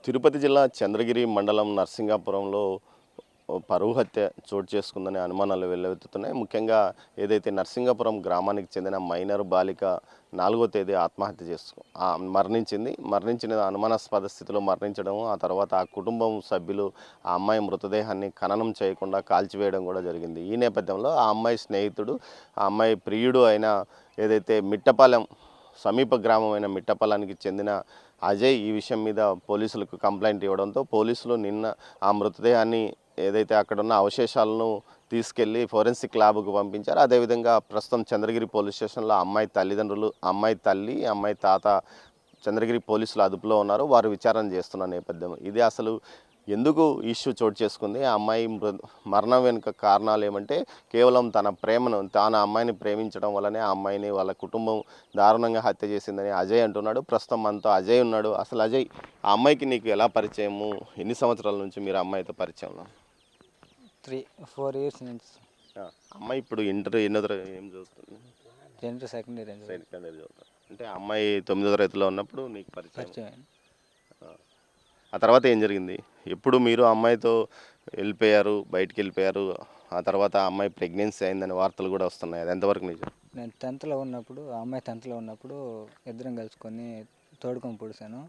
తిరుపతి జిల్లా చంద్రగిరి మండలం నర్సింగాపురంలో పరువు హత్య చోటు చేసుకుందనే అనుమానాలు వెల్లువెత్తుతున్నాయి. ముఖ్యంగా ఏదైతే నర్సింగాపురం గ్రామానికి చెందిన మైనర్ బాలిక 4వ తేదీ ఆత్మహత్య మరణించిన అనుమానాస్పద స్థితిలో మరణించడం, ఆ తర్వాత ఆ కుటుంబం సభ్యులు ఆ అమ్మాయి మృతదేహాన్ని ఖననం చేయకుండా కాల్చివేయడం కూడా జరిగింది. ఈ నేపథ్యంలో ఆ అమ్మాయి స్నేహితుడు, ఆ అమ్మాయి ప్రియుడు అయిన ఏదైతే మిట్టపాలెం సమీప గ్రామమైన మిట్టపాలెంకి చెందిన అజయ్ ఈ విషయం మీద పోలీసులకు కంప్లైంట్ ఇవ్వడంతో పోలీసులు నిన్న ఆ మృతదేహాన్ని ఏదైతే అక్కడున్న అవశేషాలను తీసుకెళ్లి ఫోరెన్సిక్ ల్యాబ్కు పంపించారు. అదేవిధంగా ప్రస్తుతం చంద్రగిరి పోలీస్ స్టేషన్లో అమ్మాయి తల్లిదండ్రులు, అమ్మాయి తల్లి, అమ్మాయి తాత చంద్రగిరి పోలీసులు అదుపులో ఉన్నారు. వారు విచారణ చేస్తున్న నేపథ్యం ఇది. అసలు ఎందుకు ఇష్యూ చోటు చేసుకుంది, ఆ అమ్మాయి మరణం వెనుక కారణాలు ఏమంటే కేవలం తన ప్రేమను, తాను ఆ అమ్మాయిని ప్రేమించడం వల్లనే ఆ అమ్మాయిని వాళ్ళ కుటుంబం దారుణంగా హత్య చేసిందని అజయ్ అంటున్నాడు. ప్రస్తుతం మనతో అజయ్ ఉన్నాడు. అసలు అజయ్, ఆ అమ్మాయికి నీకు ఎలా పరిచయము, ఎన్ని సంవత్సరాల నుంచి మీరు అమ్మాయితో పరిచయం? 4 ఇయర్స్ నుంచి. అమ్మాయి ఇప్పుడు ఇంటర్ ఎన్నో తరగతి ఏం చదువుతుంది? ఇంటర్ సెకండ్ ఇయర్ చదువుతుంది. అంటే అమ్మాయి 9వ తరగతిలో ఉన్నప్పుడు నీకు పరిచయం. పరిచయం. ఆ తర్వాత ఏం జరిగింది? ఎప్పుడు మీరు అమ్మాయితో వెళ్ళిపోయారు, బయటికి వెళ్ళిపోయారు, ఆ తర్వాత ఆ అమ్మాయి ప్రెగ్నెన్సీ అయిందని వార్తలు కూడా వస్తున్నాయి. అది ఎంతవరకు నిజం? నేను 10th ఉన్నప్పుడు, ఆ అమ్మాయి 10th ఉన్నప్పుడు ఇద్దరం కలుసుకొని తోడుకొని పొడిచాను.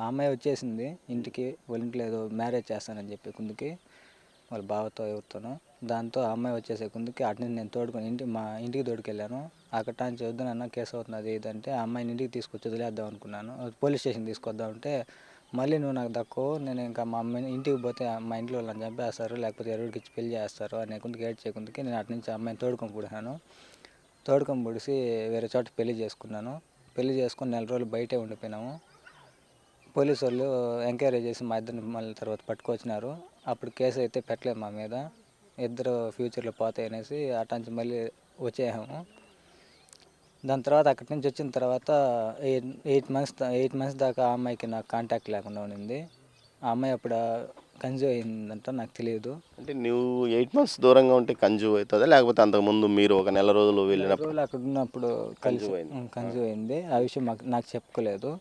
ఆ అమ్మాయి వచ్చేసింది ఇంటికి, వాళ్ళ ఇంట్లో ఏదో మ్యారేజ్ చేస్తానని చెప్పి కుందుకి, వాళ్ళ బావతో ఎవరితోనో. దాంతో ఆ అమ్మాయి వచ్చేసే కుందుకి అటు నుంచి నేను తోడుకొని మా ఇంటికి తోడుకెళ్ళాను. అక్కడ నుంచి వద్దునన్నా కేసు అవుతుంది ఏదంటే ఆ అమ్మాయిని ఇంటికి తీసుకొచ్చి వదిలేద్దాం అనుకున్నాను. పోలీస్ స్టేషన్ తీసుకొద్దామంటే మళ్ళీ నువ్వు నాకు దక్కవు, నేను ఇంకా మా అమ్మాయిని ఇంటికి పోతే మా ఇంట్లో వాళ్ళని చంపేస్తారు, లేకపోతే ఎరువుడికి ఇచ్చి పెళ్లి చేస్తారు అనే కుందుకు ఏడ్ చేయకుందుకి నేను అటు నుంచి ఆ అమ్మాయిని తోడుకొని పొడిచాను. తోడుకొని పొడిసి వేరే చోట పెళ్లి చేసుకున్నాను. పెళ్లి చేసుకొని 4 రోజులు బయటే ఉండిపోయినాము. పోలీసు వాళ్ళు ఎంక్వైరీ చేసి మా ఇద్దరిని మళ్ళీ తర్వాత పట్టుకొచ్చినారు. అప్పుడు కేసు అయితే పెట్టలేదు మా మీద, ఇద్దరు ఫ్యూచర్లో పోతాయి అనేసి అటు నుంచి మళ్ళీ వచ్చేసాము. దాని తర్వాత అక్కడి నుంచి వచ్చిన తర్వాత 8 మంత్స్ దాకా ఆ అమ్మాయికి నాకు కాంటాక్ట్ లేకుండా ఉండింది. ఆ అమ్మాయి అప్పుడు కన్సీవ్ అయిందంట, నాకు తెలియదు. అంటే నువ్వు 8 మంత్స్ దూరంగా ఉంటే కన్జ్యూవ్ అవుతుందా, లేకపోతే అంతకుముందు మీరు ఒక నెల రోజులు వెళ్ళినప్పుడు అక్కడ ఉన్నప్పుడు కలిసి కన్జ్యూవ్ కన్సీవ్ అయింది. ఆ విషయం నాకు చెప్పుకోలేదు,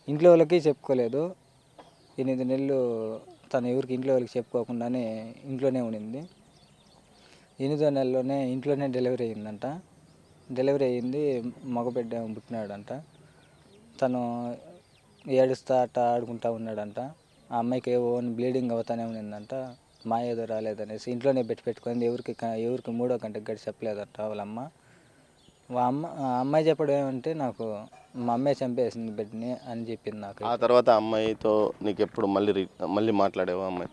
ఇంట్లో వాళ్ళకి చెప్పుకోలేదు. 8 నెలలు తను ఎవరికి ఇంట్లో వాళ్ళకి చెప్పుకోకుండానే ఇంట్లోనే ఉండింది. 8వ నెలలోనే ఇంట్లోనే డెలివరీ అయిందంట. డెలివరీ అయ్యింది, మగబిడ్డ పుట్టినాడంట. తను ఏడుస్తా అట్ట ఆడుకుంటా ఉన్నాడంట. ఆ అమ్మాయికి బ్లీడింగ్ అవుతానే ఉన్నిందంట. మా ఏదో రాలేదనేసి ఇంట్లోనే పెట్టుకొని ఎవరికి 3వ గంటకి గడి చెప్పలేదంట వాళ్ళమ్మ. ఆ అమ్మాయి చెప్పడం ఏమంటే నాకు మా అమ్మాయి చంపేసింది బిడ్డని అని చెప్పింది నాకు. ఆ తర్వాత అమ్మాయితో నీకు ఎప్పుడు మళ్ళీ మాట్లాడేవా అమ్మాయి?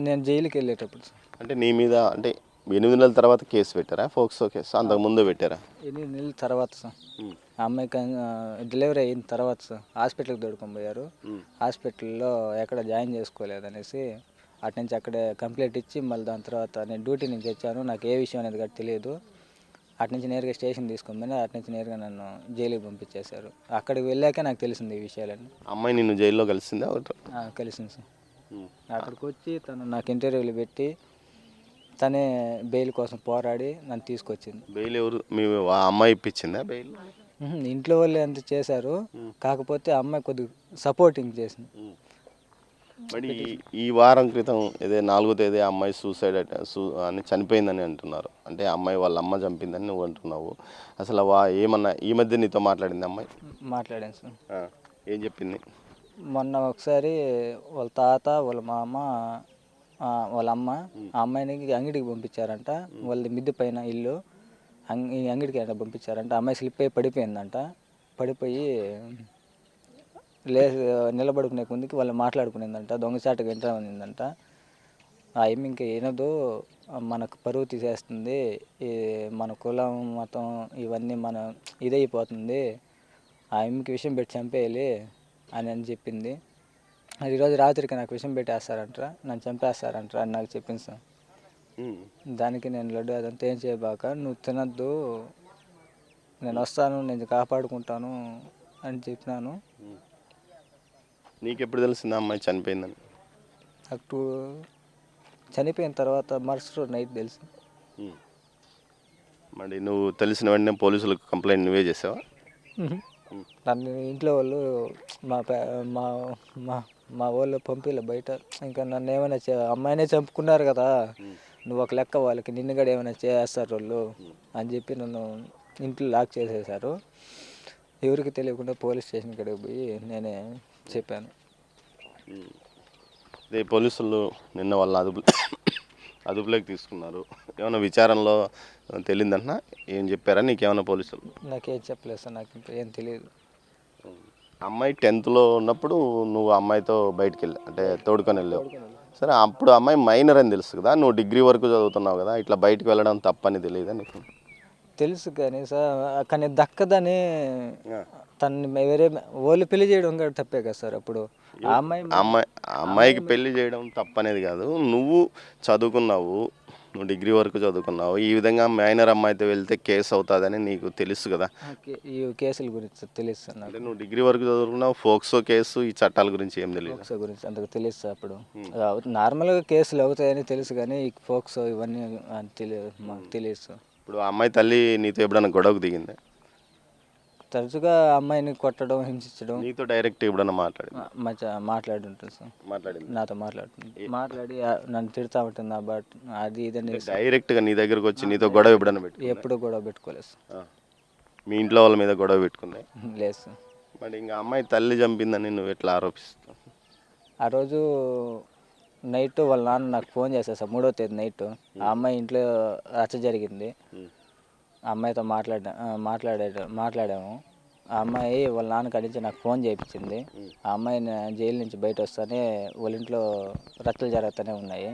నేను జైలుకి వెళ్ళేటప్పుడు. అంటే నీ మీద అంటే 8 నెలల తర్వాత కేసు పెట్టారా, ఫోక్సో కేసు అంతకు ముందు పెట్టారా? 8 నెలల తర్వాత సార్. ఆ అమ్మాయికి డెలివరీ అయిన తర్వాత సార్ హాస్పిటల్కి తోడుకొని పోయారు. హాస్పిటల్లో ఎక్కడ జాయిన్ చేసుకోలేదనేసి అటు నుంచి అక్కడే కంప్లైంట్ ఇచ్చి మళ్ళీ దాని తర్వాత నేను డ్యూటీ నుంచి వచ్చాను, నాకు ఏ విషయం అనేది కూడా తెలియదు. అటు నుంచి నేరుగా స్టేషన్ తీసుకొని పోయి అటు నుంచి నేరుగా నన్ను జైలుకి పంపించేశారు. అక్కడికి వెళ్ళాకే నాకు తెలిసింది ఈ విషయాలన్నీ. అమ్మాయి నిన్ను జైల్లో కలిసిందా? కలిసింది సార్. అక్కడికి వచ్చి తను నాకు ఇంటర్వ్యూలు పెట్టి తనే బెయిల్ కోసం పోరాడి నన్ను తీసుకొచ్చింది. బెయిల్ ఎవరు? ఆ అమ్మాయి ఇప్పించిందా బెయిల్? ఇంట్లో వాళ్ళు ఎంత చేశారు, కాకపోతే అమ్మాయి కొద్దిగా సపోర్టింగ్ చేసింది. మరి ఈ వారం క్రితం 4వ తేదీ ఆ అమ్మాయి సూసైడ్ అని చనిపోయిందని అంటున్నారు. అంటే ఆ అమ్మాయి వాళ్ళ అమ్మ చంపిందని నువ్వు అంటున్నావు. అసలు ఏమన్నా ఈ మధ్య నీతో మాట్లాడింది అమ్మాయి? మాట్లాడాను సార్. ఏం చెప్పింది? మొన్న ఒకసారి వాళ్ళ తాత, వాళ్ళ మామ, వాళ్ళ అమ్మ ఆ అమ్మాయిని అంగడికి పంపించారంట. వాళ్ళది మిద్దె పైన ఇల్లు, అంగడికి పంపించారంట. అమ్మాయి స్లిప్ అయి పడిపోయిందంట. పడిపోయి నిలబడుకునే ముందుకి వాళ్ళు మాట్లాడుకునేందంట, దొంగచాటుగా ఎంటర్ అయిందంట. ఆ ఏమి ఇంకా వినదు, మనకు పరువు తీసేస్తుంది, మన కులం మతం ఇవన్నీ మన ఇదైపోతుంది, ఆ ఎమ్మికి విషయం పెట్టి చంపేయాలి అని చెప్పింది. అది ఈరోజు రాత్రికి నాకు విషయం పెట్టేస్తారంట, నన్ను చంపేస్తారంట అని నాకు చెప్పింది సార్. దానికి నేను లడ్డు అదంతా ఏం చేయబాక, నువ్వు తినద్దు, నేను వస్తాను, నేను కాపాడుకుంటాను అని చెప్పినాను. నీకెప్పుడు తెలిసిందా అమ్మాయి చనిపోయిందని? నాకు చనిపోయిన తర్వాత మరుసటి రోజు నైట్ తెలుసు. మరి నువ్వు తెలిసిన వెంటనే పోలీసులకు కంప్లైంట్ నువ్వే చేసావా? నన్ను ఇంట్లో వాళ్ళు మా పే మా మా మా వాళ్ళు పంపిలే బయట. ఇంకా నన్ను ఏమైనా అమ్మాయినే చంపుకున్నారు కదా, నువ్వు ఒక లెక్క వాళ్ళకి, నిన్ను కూడా ఏమైనా చేస్తారు వాళ్ళు అని చెప్పి నన్ను ఇంట్లో లాక్ చేసేసారు. ఎవరికి తెలియకుండా పోలీస్ స్టేషన్ కాడికి పోయి నేనే చెప్పాను. అదే పోలీసులు నిన్న వాళ్ళ అదుపులోకి తీసుకున్నారు. ఏమైనా విచారణలో తెలియదంటున్నా, ఏం చెప్పారా నీకేమైనా పోలీసులు? నాకేం చెప్పలేదు సార్, నాకు ఇంకా ఏం తెలియదు. అమ్మాయి 10th ఉన్నప్పుడు నువ్వు అమ్మాయితో బయటికి వెళ్ళా అంటే తోడుకొని వెళ్ళావు. సరే, అప్పుడు అమ్మాయి మైనర్ అని తెలుసు కదా, నువ్వు డిగ్రీ వరకు చదువుతున్నావు కదా, ఇట్లా బయటికి వెళ్ళడం తప్పని తెలియదా నీకు? తెలుసు కానీ సార్, కానీ దక్కదని తనని వేరే వాళ్ళు పెళ్లి చేయడం కూడా తప్పే కదా సార్. అప్పుడు ఆ అమ్మాయికి పెళ్లి చేయడం తప్పనేది కాదు, నువ్వు చదువుకున్నావు, నువ్వు డిగ్రీ వరకు చదువుకున్నావు, ఈ విధంగా మైనర్ అమ్మాయితో వెళ్తే కేసు అవుతుందని నీకు తెలుసు కదా. ఈ కేసుల గురించి తెలుసు సార్ నాకు. అంటే నువ్వు డిగ్రీ వరకు చదువుకున్నావు, ఫోక్సో కేసు, ఈ చట్టాల గురించి ఏం తెలియదు? ఫోక్సో గురించి అంతకు తెలుసు సార్. అప్పుడు నార్మల్గా కేసులు అవుతాయని తెలుసు కానీ ఈ ఫోక్సో ఇవన్నీ తెలియదు, మాకు తెలియదు. ఇప్పుడు ఆ అమ్మాయి తల్లి నీతో ఎప్పుడైనా గొడవకు దిగిందా? తరచుగా అమ్మాయిని కొట్టడం, హింసించడం. నీతో డైరెక్ట్ ఎప్పుడన్నా మాట్లాడి ఉంటుంది సార్, నాతో మాట్లాడి నన్ను తిడతా ఉంటుంది. బట్ అది ఇదని డైరెక్ట్గా నీ దగ్గరకు వచ్చి నీతో గొడవ ఎప్పుడన్నా ఎప్పుడు గొడవ పెట్టుకోలేదు సార్. మీ ఇంట్లో వాళ్ళ మీద గొడవ పెట్టుకుందా? లేదు సార్. మరి ఇంకా అమ్మాయి తల్లి చంపిందని నువ్వు ఎట్లా ఆరోపిస్తావు? ఆ రోజు నైట్ వాళ్ళ నాన్న నాకు ఫోన్ చేశారు సార్, 3వ తేదీ నైట్. ఆ అమ్మాయి ఇంట్లో రచ్చ జరిగింది. ఆ అమ్మాయితో మాట్లాడాము. ఆ అమ్మాయి వాళ్ళ నాన్న కాడి నుంచి నాకు ఫోన్ చేయించింది. ఆ అమ్మాయిని జైలు నుంచి బయట వస్తానే వాళ్ళ ఇంట్లో రచ్చలు జరుగుతూనే ఉన్నాయి.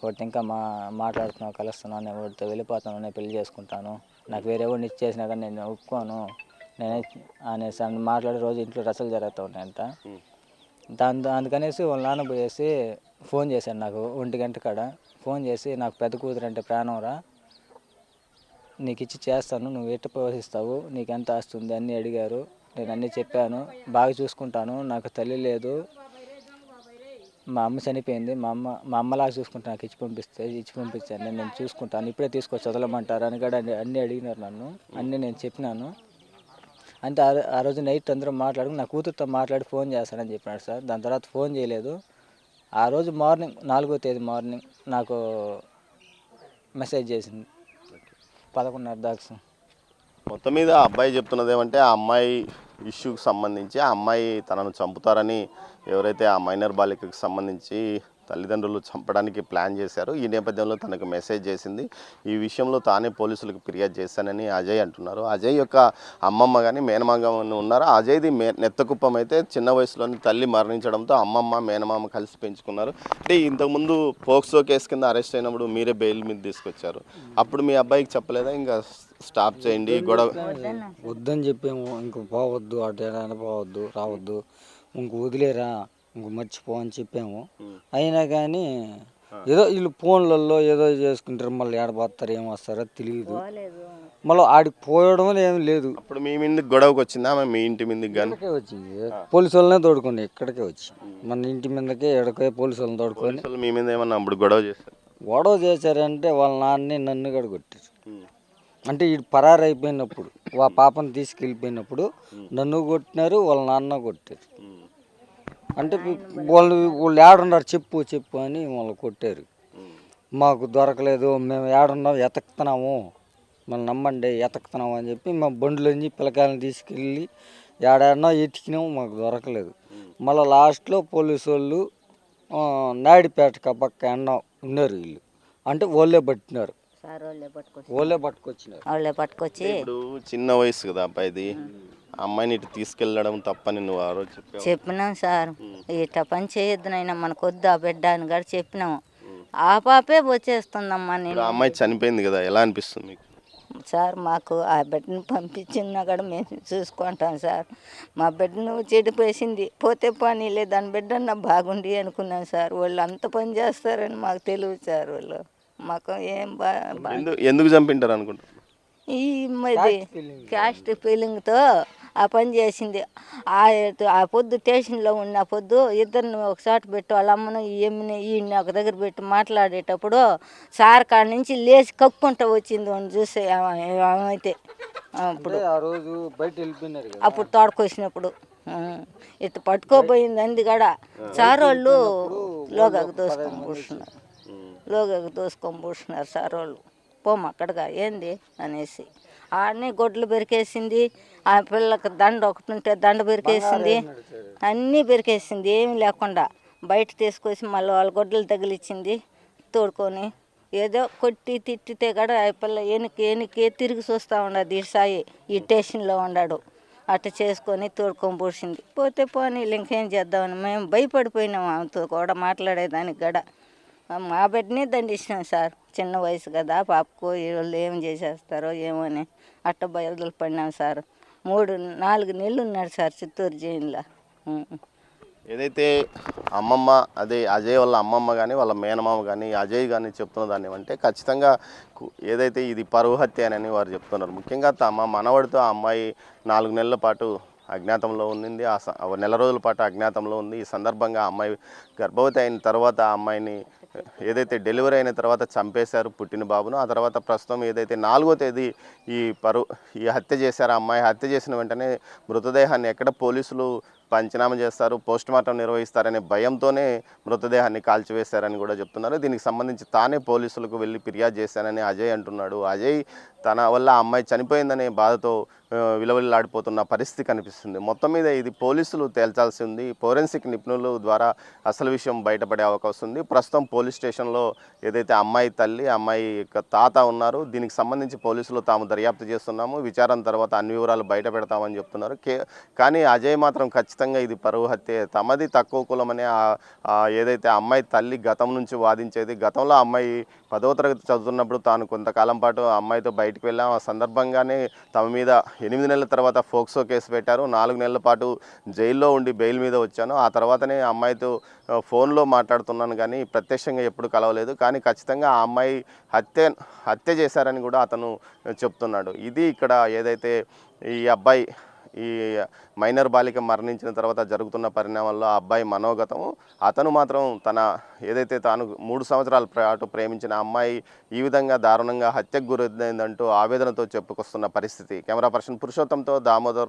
ఒకటి ఇంకా మాట్లాడుతున్నావు, కలుస్తున్నావు, నేను ఒకటితో వెళ్ళిపోతాను, నేను పెళ్లి చేసుకుంటాను, నాకు వేరే ఎవరిని ఇచ్చేసినా కానీ నేను ఒప్పుకోను నేనే అనేసి మాట్లాడే రోజు ఇంట్లో రచ్చలు జరుగుతూ ఉన్నాయంట. అందుకనేసి వాళ్ళ నాన్న పోయేసి ఫోన్ చేశాను నాకు 1 గంట కాడ. ఫోన్ చేసి, నాకు పెద్ద కూతురు అంటే ప్రాణం రా, నీకు ఇచ్చి చేస్తాను, నువ్వు ఎట్టు పోషిస్తావు, నీకు ఎంత వస్తుంది అన్నీ అడిగారు. నేను అన్నీ చెప్పాను, బాగా చూసుకుంటాను, నాకు తల్లి లేదు, మా అమ్మ చనిపోయింది, మా అమ్మలాగా చూసుకుంటా, నాకు ఇచ్చి పంపించాను, నేను చూసుకుంటాను, ఇప్పుడే తీసుకొచ్చి వదలమంటారు అని కూడా అన్నీ అడిగినారు నన్ను. అన్నీ నేను చెప్పినాను. అంటే ఆ రోజు నైట్ అందరూ నా కూతురుతో మాట్లాడి ఫోన్ చేస్తానని చెప్పినాడు సార్. దాని తర్వాత ఫోన్ చేయలేదు. ఆ రోజు మార్నింగ్ 4వ తేదీ మార్నింగ్ నాకు మెసేజ్ చేసింది 11:30 దాకా. మొత్తం మీద ఆ అబ్బాయి చెప్తున్నది ఏమంటే, ఆ అమ్మాయి ఇష్యూకి సంబంధించి ఆ అమ్మాయి తనను చంపుతారని ఎవరైతే ఆ మైనర్ బాలికకు సంబంధించి తల్లిదండ్రులు చంపడానికి ప్లాన్ చేశారో, ఈ నేపథ్యంలో తనకు మెసేజ్ చేసింది. ఈ విషయంలో తానే పోలీసులకు ఫిర్యాదు చేశానని అజయ్ అంటున్నారు. అజయ్ యొక్క అమ్మమ్మ కానీ మేనమామ ఉన్నారు. అజయ్ది నెత్తకుప్పం అయితే చిన్న వయసులోని తల్లి మరణించడంతో అమ్మమ్మ మేనమామ కలిసి పెంచుకున్నారు. అంటే ఇంతకుముందు పోక్సో కేసు కింద అరెస్ట్ అయినప్పుడు మీరే బెయిల్ మీద తీసుకొచ్చారు. అప్పుడు మీ అబ్బాయికి చెప్పలేదా ఇంకా స్టాప్ చేయండి గొడవ? వద్దని చెప్పాము, ఇంక పోవద్దు, అటు పోవద్దు, రావద్దు, ఇంక వదిలేరా, ఇంక మర్చిపో అని చెప్పాము. అయినా కానీ ఏదో వీళ్ళు ఫోన్లలో ఏదో చేసుకుంటారు, మళ్ళీ ఏడబోస్తారు, ఏం వస్తారో తెలియదు. మళ్ళీ ఆడికి పోయడం ఏమి లేదు. అప్పుడు మీ మీద గొడవకు వచ్చిందా మీ ఇంటి మీదకి? కానీ వచ్చింది, పోలీసు వాళ్ళనే తోడుకోండి, ఇక్కడికే వచ్చి మన ఇంటి మీదకే ఎక్కడికే పోలీసు వాళ్ళని తోడుకొని. మీ మీద ఏమన్నా అప్పుడు గొడవ చేశారంటే వాళ్ళ నాన్నని నన్ను కూడా కొట్టారు. అంటే ఈ పరారు అయిపోయినప్పుడు, పాపను తీసుకెళ్ళిపోయినప్పుడు నన్ను కొట్టినారు, వాళ్ళ నాన్న కొట్టారు. అంటే వాళ్ళు ఏడున్నారు చెప్పు అని వాళ్ళు కొట్టారు. మాకు దొరకలేదు, మేము ఏడున్నాం ఎతకుతున్నాము, మళ్ళీ నమ్మండి ఎతకుతున్నాము అని చెప్పి మా బండ్లోంచి పిల్లకాయలను తీసుకెళ్ళి ఏడాడినా ఎతికినాము, మాకు దొరకలేదు. మళ్ళీ లాస్ట్లో పోలీసు వాళ్ళు నాయుడుపేట పక్క ఎండ ఉన్నారు వీళ్ళు, అంటే వాళ్ళే పట్టినారు, వాళ్ళే పట్టుకొచ్చి. ఇప్పుడు చిన్న వయసు కదా అబ్బాయిది, అమ్మాయిని ఇటు తీసుకెళ్ళడం తప్పని నువ్వు ఆ రోజు చెప్పినాం సార్. ఇట్లా పని చేయొద్దు నైనా, మనకు వద్దు ఆ బిడ్డ అని కూడా చెప్పినాము. ఆ పాపే వచ్చేస్తుందమ్మా. నేను అమ్మాయి చనిపోయింది కదా, ఎలా అనిపిస్తుంది మీకు? సార్ మాకు ఆ బిడ్డను పంపించినా కూడా మేము చూసుకుంటాం సార్. మా బిడ్డను చెడిపోసింది, పోతే పని లేదు, దాని బిడ్డన్న బాగుండి అనుకున్నాం సార్. వాళ్ళు అంత పని చేస్తారని మాకు తెలియదు సార్. వాళ్ళు మాకు ఏం ఎందుకు చంపింటారు అనుకుంటారు? ఈ క్యాస్ట్ ఫీలింగ్తో ఆ పని చేసింది. ఆ పొద్దు స్టేషన్లో ఉన్న పొద్దు ఇద్దరిని ఒకసారి పెట్టి వాళ్ళ అమ్మను ఏమిని ఈయన్ని ఒక దగ్గర పెట్టి మాట్లాడేటప్పుడు సార్ కాడ నుంచి లేచి కక్కుంటూ వచ్చింది అని చూసి అయితే అప్పుడు అంటే ఆ రోజు బయట వెళ్ళిపోయినారు కదా. అప్పుడు తోడుకొచ్చినప్పుడు ఇట్లా పట్టుకోపోయింది అంది కూడా సార్ వాళ్ళు లోగాకు దోసుకొని పూస్తున్నారు, లోగాకు దోసుకొని పూస్తున్నారు సార్ వాళ్ళు. పోము అక్కడగా ఏంది అనేసి ఆడనే గొడ్లు బెరికేసింది. ఆ పిల్లకి దండ ఒకటి ఉంటే దండ బెరికేసింది, అన్నీ బెరికేసింది. ఏమి లేకుండా బయట తీసుకొచ్చి మళ్ళీ వాళ్ళ గొడ్డలు తగిలిచ్చింది తోడుకొని. ఏదో కొట్టి తిట్టితే కూడా ఆ పిల్ల ఎనికి తిరిగి చూస్తూ ఉండదు. ఈ సాయి ఈ స్టేషన్లో ఉన్నాడు అట్లా చేసుకొని తోడుకొని పూసింది. పోతే పోనీ ఇంకేం చేద్దామని మేము భయపడిపోయినాం. ఆమెతో కూడా మాట్లాడేదానికి కూడా మా బిడ్డనే దండిచ్చినాం సార్. చిన్న వయసు కదా పాపకు, వీళ్ళు ఏం చేసేస్తారో ఏమో అని అట్ట బయలుదేరి పడినాం సార్. 4 నెలలు ఉన్నాడు సార్ చిత్తూరు జైల్లో. ఏదైతే అమ్మమ్మ అదే అజయ్ వాళ్ళ అమ్మమ్మ కానీ వాళ్ళ మేనమామ కానీ అజయ్ కానీ చెప్తున్న దాన్ని అంటే ఖచ్చితంగా ఏదైతే ఇది పరువు హత్య అని వారు చెప్తున్నారు. ముఖ్యంగా తమ మనవడితో ఆ అమ్మాయి 4 నెలల పాటు అజ్ఞాతంలో ఉంది. నెల రోజుల పాటు అజ్ఞాతంలో ఉంది. ఈ సందర్భంగా ఆ అమ్మాయి గర్భవతి అయిన తర్వాత ఆ అమ్మాయిని ఏదైతే డెలివరీ అయిన తర్వాత చంపేశారు పుట్టిన బాబును. ఆ తర్వాత ప్రస్తుతం ఏదైతే 4వ తేదీ ఈ హత్య చేశారు. ఆ అమ్మాయి హత్య చేసిన వెంటనే మృతదేహాన్ని ఎక్కడ పోలీసులు పంచనామా చేస్తారు, పోస్టుమార్టం నిర్వహిస్తారనే భయంతోనే మృతదేహాన్ని కాల్చివేశారని కూడా చెప్తున్నారు. దీనికి సంబంధించి తానే పోలీసులకు వెళ్ళి ఫిర్యాదు చేశానని అజయ్ అంటున్నాడు. అజయ్ తన వల్ల ఆ అమ్మాయి చనిపోయిందనే బాధతో విలవిల్లాడిపోతున్న పరిస్థితి కనిపిస్తుంది. మొత్తం మీద ఇది పోలీసులు తేల్చాల్సి ఉంది. ఫోరెన్సిక్ నిపుణుల ద్వారా అసలు విషయం బయటపడే అవకాశం ఉంది. ప్రస్తుతం పోలీస్ స్టేషన్లో ఏదైతే అమ్మాయి తల్లి, అమ్మాయి యొక్క తాత ఉన్నారు. దీనికి సంబంధించి పోలీసులు తాము దర్యాప్తు చేస్తున్నాము, విచారణ తర్వాత అన్ని వివరాలు బయట పెడతామని చెప్తున్నారు. కానీ అజయ్ మాత్రం ఖచ్చితంగా ఇది పరువు హత్య, తమది తక్కువ కులమనే ఏదైతే అమ్మాయి తల్లి గతం నుంచి వాదించేది. గతంలో అమ్మాయి 10వ తరగతి చదువుతున్నప్పుడు తాను కొంతకాలం పాటు ఆ అమ్మాయితో బయటకు వెళ్ళాం. ఆ సందర్భంగానే తమ మీద 8 నెలల తర్వాత ఫోక్సో కేసు పెట్టారు. 4 నెలల పాటు జైల్లో ఉండి బెయిల్ మీద వచ్చాను. ఆ తర్వాతనే అమ్మాయితో ఫోన్లో మాట్లాడుతున్నాను కానీ ప్రత్యక్షంగా ఎప్పుడు కలవలేదు. కానీ ఖచ్చితంగా ఆ అమ్మాయి హత్య చేశారని కూడా అతను చెప్తున్నాడు. ఇది ఇక్కడ ఏదైతే ఈ అబ్బాయి ఈ మైనర్ బాలిక మరణించిన తర్వాత జరుగుతున్న పరిణామాల్లో ఆ అబ్బాయి మనోగతము. అతను మాత్రం ఏదైతే తాను 3 సంవత్సరాల పాటు ప్రేమించిన అమ్మాయి ఈ విధంగా దారుణంగా హత్యకు గురైందంటూ ఆవేదనతో చెప్పుకొస్తున్న పరిస్థితి. Camera person పురుషోత్తంతో Damodar,